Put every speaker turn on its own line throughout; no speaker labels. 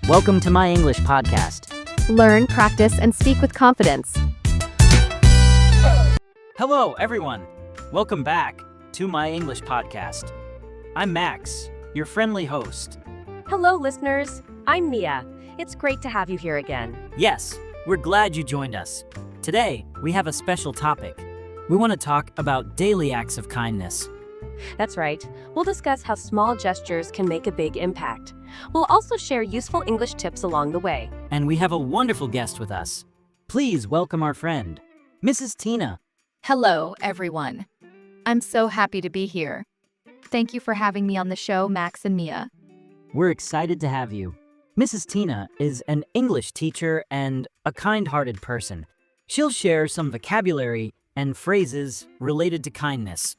Welcome to my English podcast.
Learn, practice, and speak with confidence.
Hello, everyone. Welcome back to my English podcast. I'm Max, your friendly host.
Hello, listeners. I'm Mia. It's great to have you here again.
Yes, we're glad you joined us. Today, we have a special topic. We want to talk about daily acts of kindness.
That's right. We'll discuss how small gestures can make a big impact. We'll also share useful English tips along the way.
And we have a wonderful guest with us. Please welcome our friend, Mrs. Tina.
Hello, everyone. I'm so happy to be here. Thank you for having me on the show, Max and Mia.
We're excited to have you. Mrs. Tina is an English teacher and a kind-hearted person. She'll share some vocabulary and phrases related to kindness.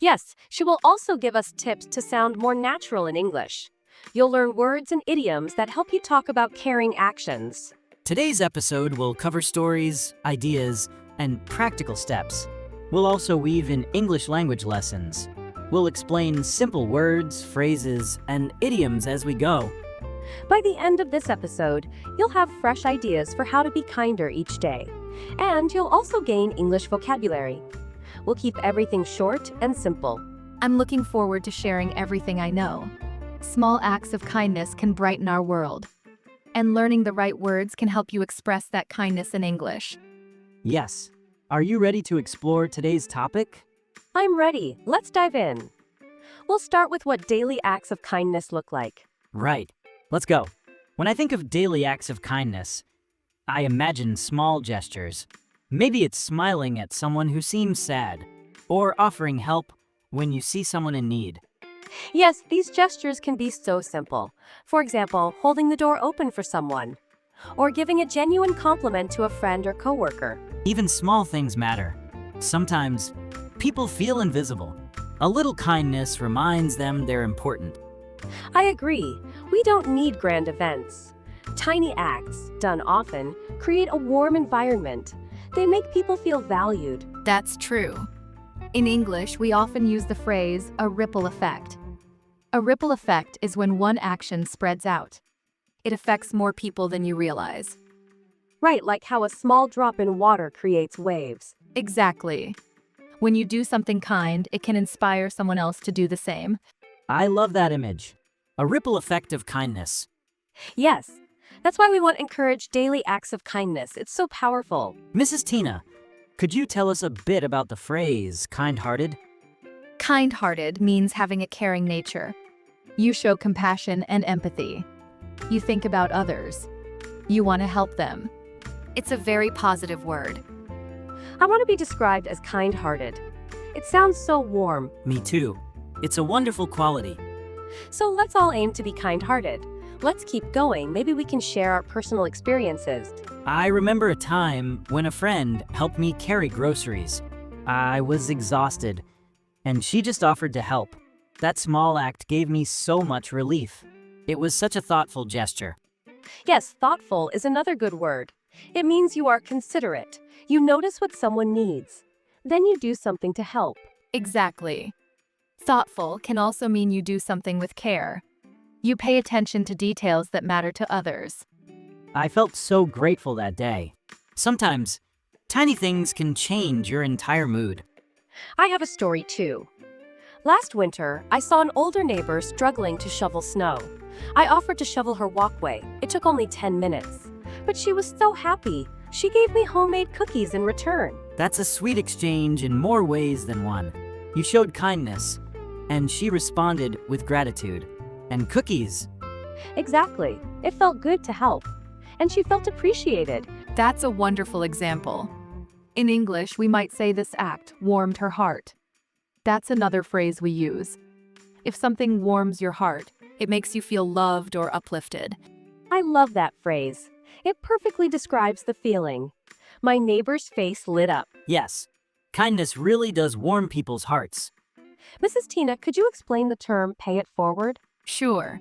Yes, she will also give us tips to sound more natural in English. You'll learn words and idioms that help you talk about caring actions.
Today's episode will cover stories, ideas, and practical steps. We'll also weave in English language lessons. We'll explain simple words, phrases, and idioms as we go.
By the end of this episode, you'll have fresh ideas for how to be kinder each day. And you'll also gain English vocabulary. We'll keep everything short and simple.
I'm looking forward to sharing everything I know. Small acts of kindness can brighten our world. And learning the right words can help you express that kindness in English.
Yes. Are you ready to explore today's topic?
I'm ready. Let's dive in. We'll start with what daily acts of kindness look like.
Right. Let's go. When I think of daily acts of kindness, I imagine small gestures. Maybe it's smiling at someone who seems sad, or offering help when you see someone in need.
Yes, these gestures can be so simple. For example, holding the door open for someone, or giving a genuine compliment to a friend or coworker.
Even small things matter. Sometimes, people feel invisible. A little kindness reminds them they're important.
I agree. We don't need grand events. Tiny acts, done often, create a warm environment. They make people feel valued.
That's true. In English, we often use the phrase, a ripple effect. A ripple effect is when one action spreads out. It affects more people than you realize.
Right, like how a small drop in water creates waves.
Exactly. When you do something kind, it can inspire someone else to do the same.
I love that image. A ripple effect of kindness.
Yes, that's why we want to encourage daily acts of kindness. It's so powerful.
Mrs. Tina, could you tell us a bit about the phrase kind-hearted?
Kind-hearted means having a caring nature. You show compassion and empathy. You think about others. You want to help them. It's a very positive word.
I want to be described as kind-hearted. It sounds so warm.
Me too. It's a wonderful quality.
So let's all aim to be kind-hearted. Let's keep going. Maybe we can share our personal experiences.
I remember a time when a friend helped me carry groceries. I was exhausted, and she just offered to help. That small act gave me so much relief. It was such a thoughtful gesture.
Yes, thoughtful is another good word. It means you are considerate. You notice what someone needs. Then you do something to help.
Exactly. Thoughtful can also mean you do something with care. You pay attention to details that matter to others.
I felt so grateful that day. Sometimes, tiny things can change your entire mood.
I have a story too. Last winter, I saw an older neighbor struggling to shovel snow. I offered to shovel her walkway. It took only 10 minutes. But she was so happy. She gave me homemade cookies in return.
That's a sweet exchange in more ways than one. You showed kindness, and she responded with gratitude. And cookies.
Exactly. It felt good to help. And she felt appreciated.
That's a wonderful example. In English, we might say this act warmed her heart. That's another phrase we use. If something warms your heart, it makes you feel loved or uplifted.
I love that phrase. It perfectly describes the feeling. My neighbor's face lit up.
Yes, kindness really does warm people's hearts.
Mrs. Tina, could you explain the term pay it forward?
Sure.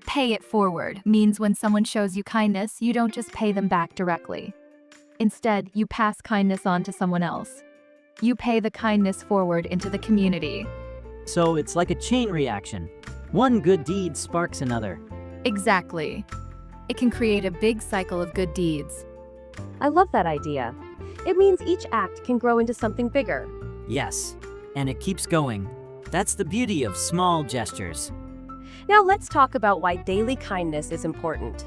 Pay it forward means when someone shows you kindness, you don't just pay them back directly. Instead, you pass kindness on to someone else. You pay the kindness forward into the community.
So it's like a chain reaction. One good deed sparks another.
Exactly. It can create a big cycle of good deeds.
I love that idea. It means each act can grow into something bigger.
Yes, and it keeps going. That's the beauty of small gestures.
Now let's talk about why daily kindness is important.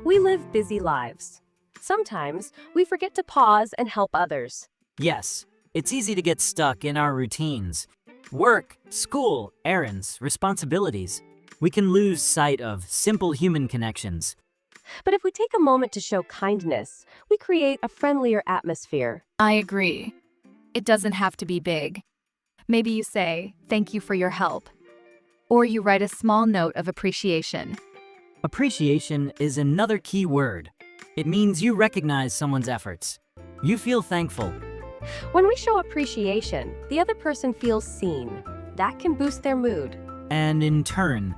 We live busy lives. Sometimes we forget to pause and help others.
Yes, it's easy to get stuck in our routines. Work, school, errands, responsibilities. We can lose sight of simple human connections.
But if we take a moment to show kindness, we create a friendlier atmosphere.
I agree. It doesn't have to be big. Maybe you say, "Thank you for your help." Or you write a small note of appreciation.
Appreciation is another key word. It means you recognize someone's efforts. You feel thankful.
When we show appreciation, the other person feels seen. That can boost their mood.
And in turn,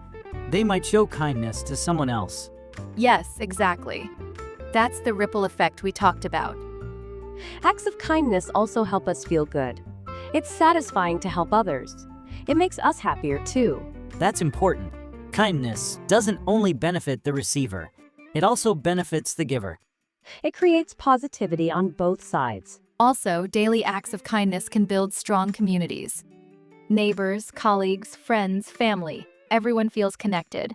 they might show kindness to someone else.
Yes, exactly. That's the ripple effect we talked about.
Acts of kindness also help us feel good. It's satisfying to help others. It makes us happier too.
That's important. Kindness doesn't only benefit the receiver, it also benefits the giver.
It creates positivity on both sides.
Also, daily acts of kindness can build strong communities. Neighbors, colleagues, friends, family, everyone feels connected.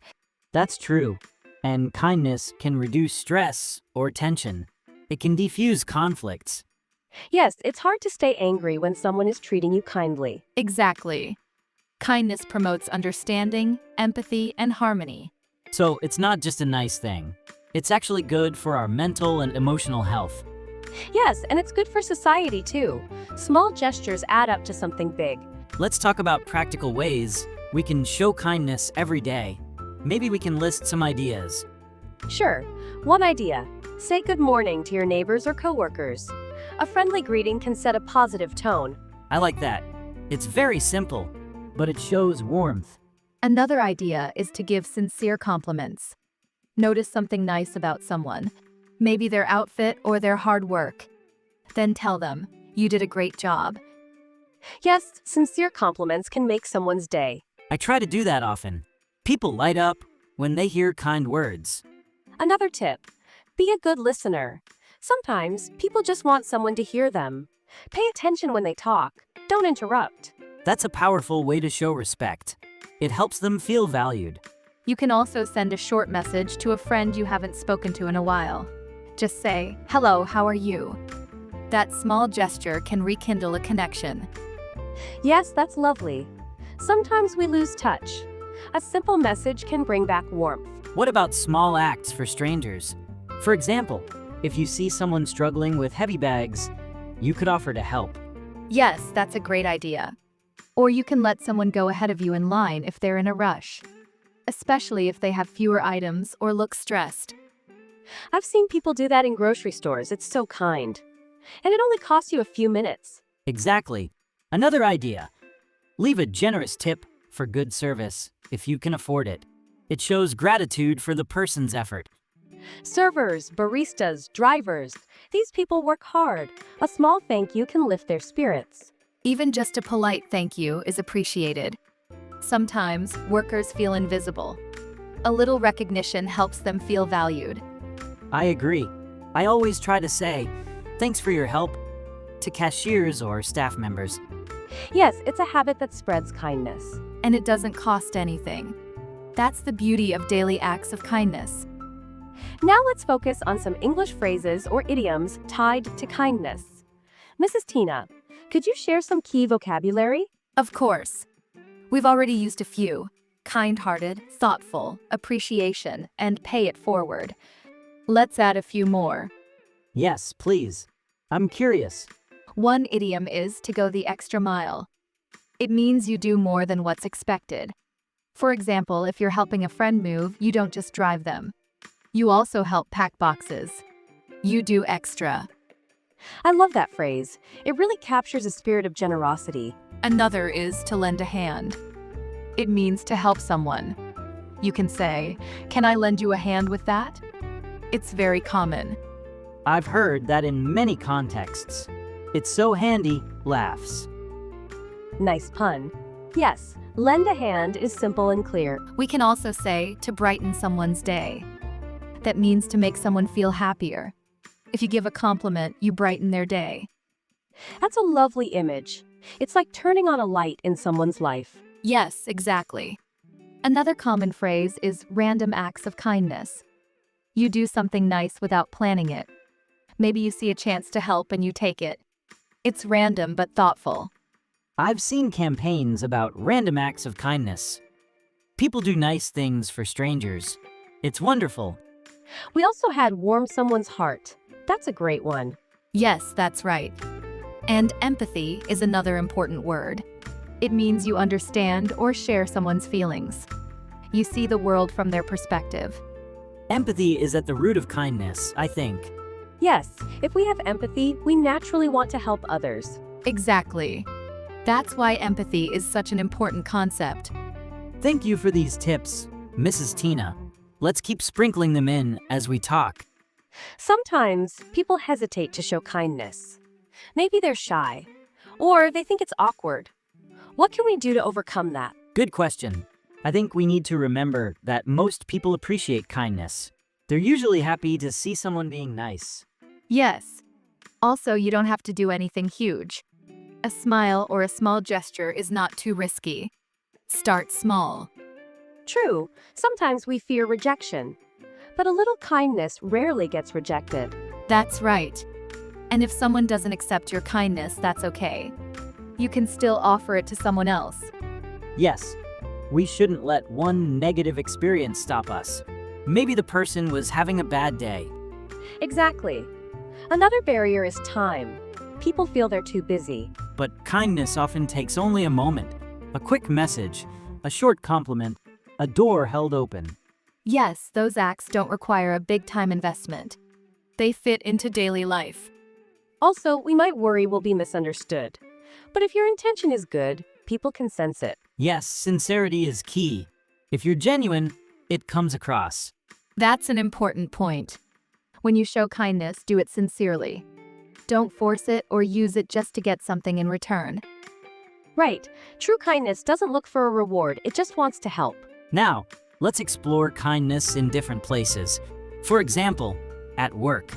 That's true. And kindness can reduce stress or tension. It can defuse conflicts.
Yes, it's hard to stay angry when someone is treating you kindly.
Exactly. Kindness promotes understanding, empathy, and harmony.
So it's not just a nice thing. It's actually good for our mental and emotional health.
Yes, and it's good for society too. Small gestures add up to something big.
Let's talk about practical ways we can show kindness every day. Maybe we can list some ideas.
Sure, one idea. Say good morning to your neighbors or coworkers. A friendly greeting can set a positive tone.
I like that. It's very simple, but it shows warmth.
Another idea is to give sincere compliments. Notice something nice about someone, maybe their outfit or their hard work. Then tell them, "You did a great job."
Yes, sincere compliments can make someone's day.
I try to do that often. People light up when they hear kind words.
Another tip, be a good listener. Sometimes people just want someone to hear them. Pay attention when they talk. Don't interrupt.
That's a powerful way to show respect. It helps them feel valued.
You can also send a short message to a friend you haven't spoken to in a while. Just say, "Hello, how are you?" That small gesture can rekindle a connection.
Yes, that's lovely. Sometimes we lose touch. A simple message can bring back warmth.
What about small acts for strangers? For example, if you see someone struggling with heavy bags, you could offer to help.
Yes, that's a great idea. Or you can let someone go ahead of you in line if they're in a rush, especially if they have fewer items or look stressed.
I've seen people do that in grocery stores. It's so kind. And it only costs you a few minutes.
Exactly. Another idea. Leave a generous tip for good service if you can afford it. It shows gratitude for the person's effort.
Servers, baristas, drivers, these people work hard. A small thank you can lift their spirits.
Even just a polite thank you is appreciated. Sometimes workers feel invisible. A little recognition helps them feel valued.
I agree. I always try to say, "Thanks for your help," to cashiers or staff members.
Yes, it's a habit that spreads kindness.
And it doesn't cost anything. That's the beauty of daily acts of kindness.
Now let's focus on some English phrases or idioms tied to kindness. Mrs. Tina, could you share some key vocabulary?
Of course. We've already used a few: kind-hearted, thoughtful, appreciation, and pay it forward. Let's add a few more.
Yes, please. I'm curious.
One idiom is to go the extra mile. It means you do more than what's expected. For example, if you're helping a friend move, you don't just drive them. You also help pack boxes. You do extra.
I love that phrase. It really captures a spirit of generosity.
Another is to lend a hand. It means to help someone. You can say, "Can I lend you a hand with that?" It's very common.
I've heard that in many contexts. It's so handy, laughs.
Nice pun. Yes, lend a hand is simple and clear.
We can also say to brighten someone's day. That means to make someone feel happier. If you give a compliment, you brighten their day.
That's a lovely image. It's like turning on a light in someone's life.
Yes, exactly. Another common phrase is random acts of kindness. You do something nice without planning it. Maybe you see a chance to help and you take it. It's random but thoughtful.
I've seen campaigns about random acts of kindness. People do nice things for strangers. It's wonderful.
We also had warm someone's heart. That's a great one.
Yes, that's right. And empathy is another important word. It means you understand or share someone's feelings. You see the world from their perspective.
Empathy is at the root of kindness, I think.
Yes, if we have empathy, we naturally want to help others.
Exactly. That's why empathy is such an important concept.
Thank you for these tips, Mrs. Tina. Let's keep sprinkling them in as we talk.
Sometimes people hesitate to show kindness. Maybe they're shy, or they think it's awkward. What can we do to overcome that?
Good question. I think we need to remember that most people appreciate kindness. They're usually happy to see someone being nice.
Yes. Also, you don't have to do anything huge. A smile or a small gesture is not too risky. Start small.
True, sometimes we fear rejection, but a little kindness rarely gets rejected.
That's right. And if someone doesn't accept your kindness, that's okay. You can still offer it to someone else.
Yes, we shouldn't let one negative experience stop us. Maybe the person was having a bad day.
Exactly. Another barrier is time. People feel they're too busy.
But kindness often takes only a moment. A quick message, a short compliment, a door held open.
Yes, those acts don't require a big-time investment. They fit into daily life.
Also, we might worry we'll be misunderstood. But if your intention is good, people can sense it.
Yes, sincerity is key. If you're genuine, it comes across.
That's an important point. When you show kindness, do it sincerely. Don't force it or use it just to get something in return.
Right. True kindness doesn't look for a reward, it just wants to help.
Now, let's explore kindness in different places. For example, at work.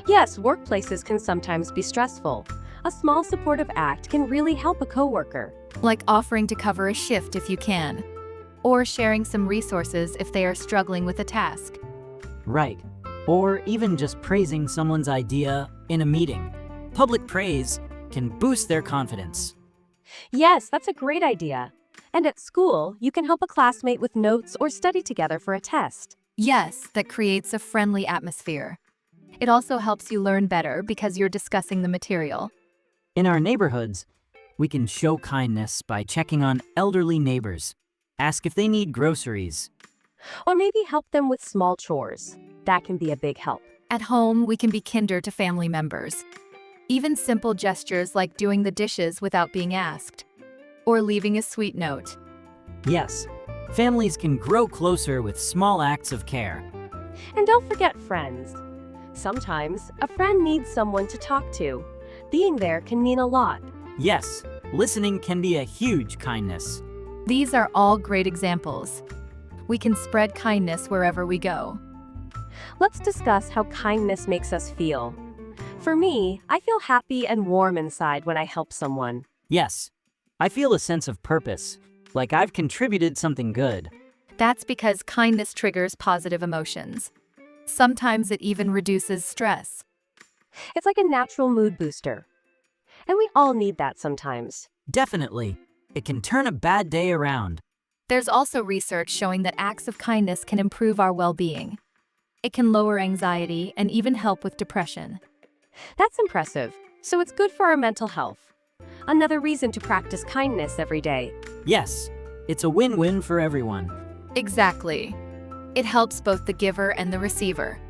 Yes, workplaces can sometimes be stressful. A small supportive act can really help a coworker.
Like offering to cover a shift if you can. Or sharing some resources if they are struggling with a task.
Right. Or even just praising someone's idea in a meeting. Public praise can boost their confidence.
Yes, that's a great idea. And at school, you can help a classmate with notes or study together for a test.
Yes, that creates a friendly atmosphere. It also helps you learn better because you're discussing the material.
In our neighborhoods, we can show kindness by checking on elderly neighbors. Ask if they need groceries.
Or maybe help them with small chores. That can be a big help.
At home, we can be kinder to family members. Even simple gestures like doing the dishes without being asked. Or leaving a sweet note.
Yes, families can grow closer with small acts of care.
And don't forget friends. Sometimes, a friend needs someone to talk to. Being there can mean a lot.
Yes, listening can be a huge kindness.
These are all great examples. We can spread kindness wherever we go.
Let's discuss how kindness makes us feel. For me, I feel happy and warm inside when I help someone.
Yes, I feel a sense of purpose, like I've contributed something good.
That's because kindness triggers positive emotions. Sometimes it even reduces stress.
It's like a natural mood booster. And we all need that sometimes.
Definitely, it can turn a bad day around.
There's also research showing that acts of kindness can improve our well-being. It can lower anxiety and even help with depression.
That's impressive. So it's good for our mental health. Another reason to practice kindness every day.
Yes, it's a win-win for everyone.
Exactly. It helps both the giver and the receiver.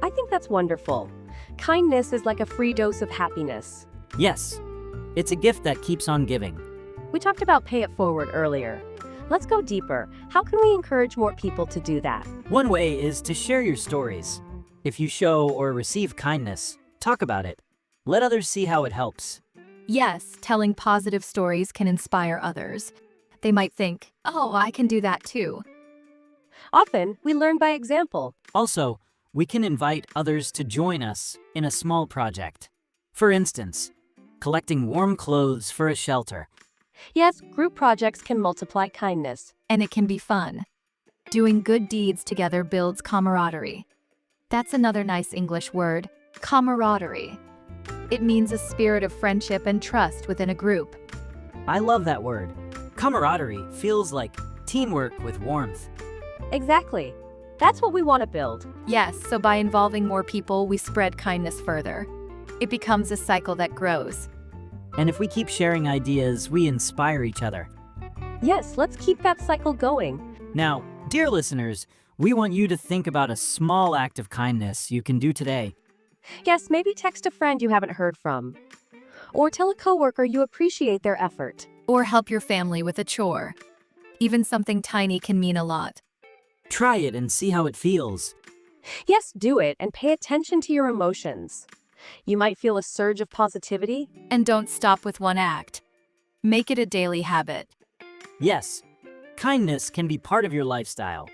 I think that's wonderful. Kindness is like a free dose of happiness.
Yes, it's a gift that keeps on giving.
We talked about pay it forward earlier. Let's go deeper. How can we encourage more people to do that?
One way is to share your stories. If you show or receive kindness, talk about it. Let others see how it helps.
Yes, telling positive stories can inspire others. They might think, oh, I can do that too.
Often, we learn by example.
Also, we can invite others to join us in a small project. For instance, collecting warm clothes for a shelter.
Yes, group projects can multiply kindness.
And it can be fun. Doing good deeds together builds camaraderie. That's another nice English word, camaraderie. It means a spirit of friendship and trust within a group.
I love that word. Camaraderie feels like teamwork with warmth.
Exactly. That's what we want to build.
Yes, so by involving more people, we spread kindness further. It becomes a cycle that grows.
And if we keep sharing ideas, we inspire each other.
Yes, let's keep that cycle going.
Now, dear listeners, we want you to think about a small act of kindness you can do today.
Yes, maybe text a friend you haven't heard from. Or tell a coworker you appreciate their effort.
Or help your family with a chore. Even something tiny can mean a lot.
Try it and see how it feels.
Yes, do it and pay attention to your emotions. You might feel a surge of positivity.
And don't stop with one act. Make it a daily habit.
Yes, kindness can be part of your lifestyle.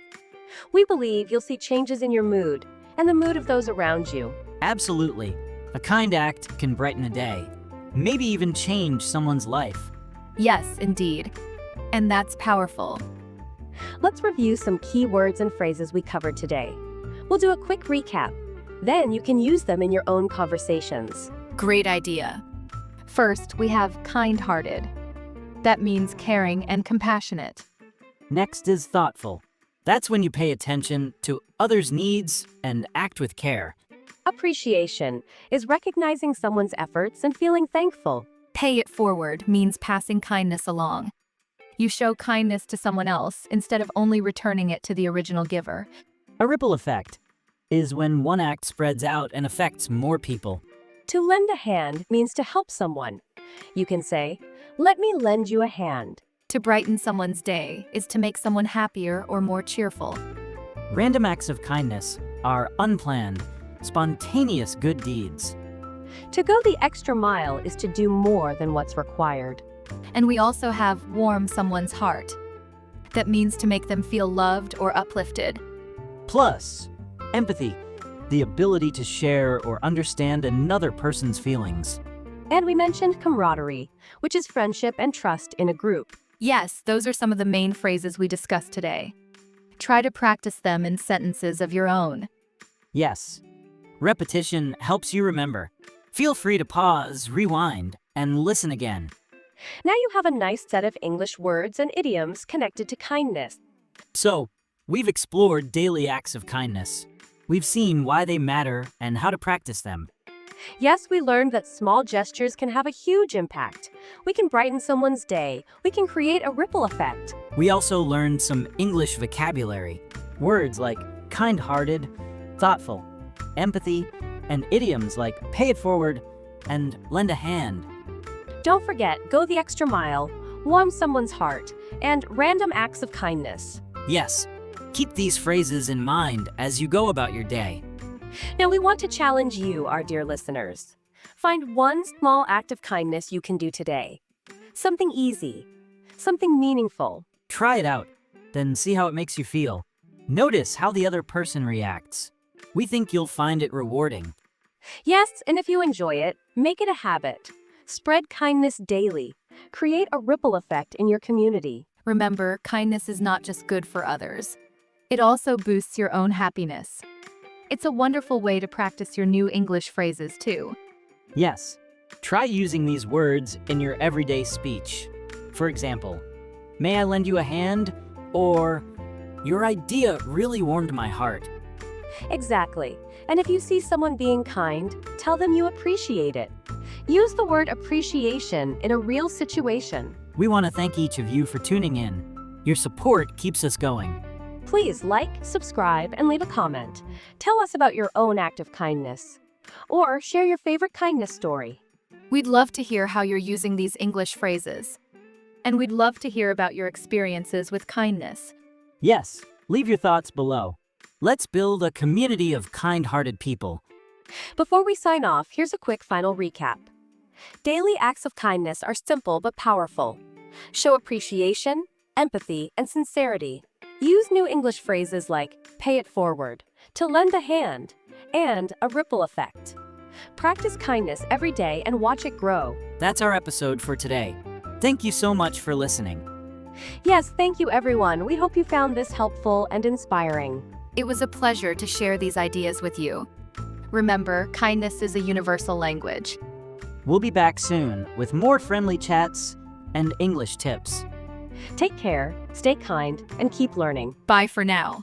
We believe you'll see changes in your mood and the mood of those around you.
Absolutely. A kind act can brighten a day, maybe even change someone's life.
Yes, indeed. And that's powerful.
Let's review some key words and phrases we covered today. We'll do a quick recap. Then you can use them in your own conversations.
Great idea. First, we have kind-hearted. That means caring and compassionate.
Next is thoughtful. That's when you pay attention to others' needs and act with care.
Appreciation is recognizing someone's efforts and feeling thankful.
Pay it forward means passing kindness along. You show kindness to someone else instead of only returning it to the original giver.
A ripple effect is when one act spreads out and affects more people.
To lend a hand means to help someone. You can say, "Let me lend you a hand."
To brighten someone's day is to make someone happier or more cheerful.
Random acts of kindness are unplanned, spontaneous good deeds.
To go the extra mile is to do more than what's required.
And we also have warm someone's heart. That means to make them feel loved or uplifted.
Plus, empathy, the ability to share or understand another person's feelings.
And we mentioned camaraderie, which is friendship and trust in a group.
Yes, those are some of the main phrases we discussed today. Try to practice them in sentences of your own.
Yes, repetition helps you remember. Feel free to pause, rewind, and listen again.
Now you have a nice set of English words and idioms connected to kindness.
So, we've explored daily acts of kindness. We've seen why they matter and how to practice them.
Yes, we learned that small gestures can have a huge impact. We can brighten someone's day. We can create a ripple effect.
We also learned some English vocabulary. Words like kind-hearted, thoughtful, empathy, and idioms like pay it forward and lend a hand.
Don't forget, go the extra mile, warm someone's heart, and random acts of kindness.
Yes, keep these phrases in mind as you go about your day.
Now we want to challenge you, our dear listeners. Find one small act of kindness you can do today. Something easy, something meaningful.
Try it out, then see how it makes you feel. Notice how the other person reacts. We think you'll find it rewarding.
Yes, and if you enjoy it, make it a habit. Spread kindness daily. Create a ripple effect in your community.
Remember, kindness is not just good for others. It also boosts your own happiness. It's a wonderful way to practice your new English phrases too.
Yes, try using these words in your everyday speech. For example, may I lend you a hand? Or, your idea really warmed my heart.
Exactly. And if you see someone being kind, tell them you appreciate it. Use the word appreciation in a real situation.
We want to thank each of you for tuning in. Your support keeps us going.
Please like, subscribe, and leave a comment. Tell us about your own act of kindness. Or share your favorite kindness story.
We'd love to hear how you're using these English phrases. And we'd love to hear about your experiences with kindness.
Yes, leave your thoughts below. Let's build a community of kind-hearted people.
Before we sign off, here's a quick final recap. Daily acts of kindness are simple but powerful. Show appreciation, empathy, and sincerity. Use new English phrases like pay it forward, to lend a hand, and a ripple effect. Practice kindness every day and watch it grow.
That's our episode for today. Thank you so much for listening.
Yes, thank you everyone. We hope you found this helpful and inspiring.
It was a pleasure to share these ideas with you. Remember, kindness is a universal language.
We'll be back soon with more friendly chats and English tips.
Take care, stay kind, and keep learning.
Bye for now.